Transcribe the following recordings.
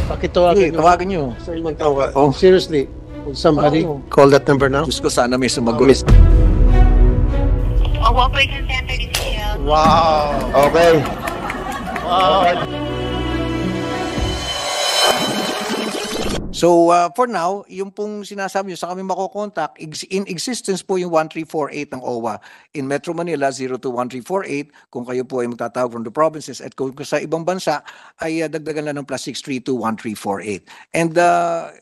Pakitawagan nyo. Tawagan nyo. Sir, magtawag. Oh, seriously. Will somebody Oh. call that number now? Diyos ko, sana may sumagot. Operation Center detail. Wow. Okay. Wow. So, for now, yung pong sinasabi nyo, sa kami makokontak, in existence po yung 1348 ng OWA. In Metro Manila, 021348, kung kayo po ay magtatawag from the provinces, at kung sa ibang bansa, ay dagdagan lang ng +6321348. And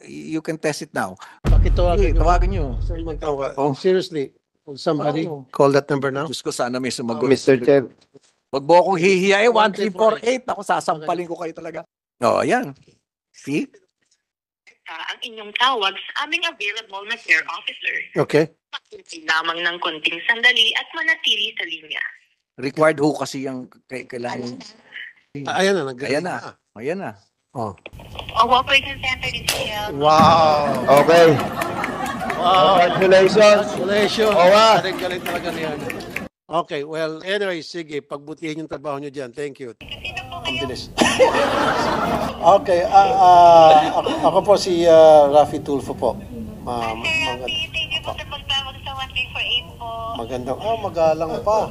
you can test it now. Pakitawagan nyo. Tawagan nyo. Sir, magtawag. Oh. Seriously. Will somebody Oh. call that number now? Diyos ko, sana may sumagot. Mr. Chair. Wag mo akong hihiyain, 1348. Ako, sasampalin ko kayo talaga. Oh, ayan. See? Ang inyong tawag sa aming available na care officer. Okay. Makinig lamang ng konting sandali at manatili sa linya. Required ho kasi yung kailangan. Ayan na. Ayan na. Ayan na. Oh. Operation Center detail. Wow. Okay. Wow. Congratulations. Congratulations. Owa. Galing talaga niyan. Okay, well, anyway, sige, pagbutihin yung trabaho nyo dyan. Thank you. Sino po Ang kayo? bilis. Okay, ako po si Rafi Tulfo po. Sir Rafi, thank you po sa pagtawag sa 1348 po. Magandang, magalang pa.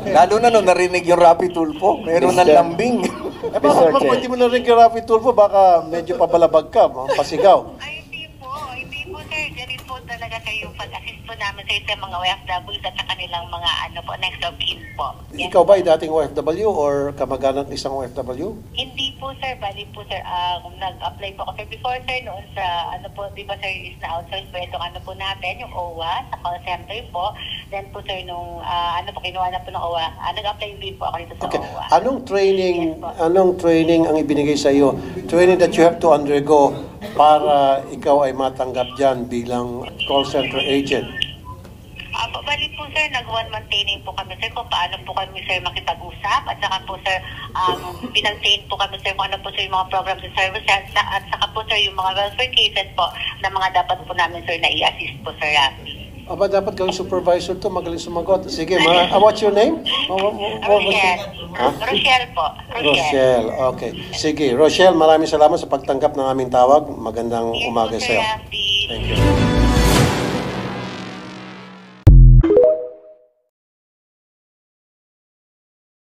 Okay. Lalo na nung narinig yung Rapi Tulfo, meron ng lambing. Eh baka hindi mo na rin kay Rafi Tulfo, baka medyo pabalabag ka, pasigaw. Ay, hindi po sir. Ganun po talaga kayo pag-assist po namin sa mga OFWs at sa kanilang mga next of kin po. Yes. Ikaw ba ay dating OFW or kamag-anak ng isang OFW? Hindi po sir, bali po sir, nag-apply po ako sir before sir noon sa di ba sir is na outsource po itong po natin, yung OWA sa call center po. Then po sir nung kinuha na po ng OWA, nag-apply din po ako dito sa Okay. OWA. Anong training ang ibinigay sa iyo? Training that you have to undergo para ikaw ay matanggap diyan bilang call center agent. Bali po sir, nag-one-month training po kami sir kung paano po kami sir makipag-usap at saka po sir, pinag-train po kami sir kung ano po sir yung mga programs and services at saka po sir yung mga welfare cases po na mga dapat po namin sir na i-assist po sir Rafi. Aba, dapat gawing supervisor to, magaling sumagot. Sige, what's your name? Rochelle. Rochelle po. Rochelle, okay. Sige, Rochelle, maraming salamat sa pagtanggap ng aming tawag. Magandang umaga sa iyo. Rafi. Thank you.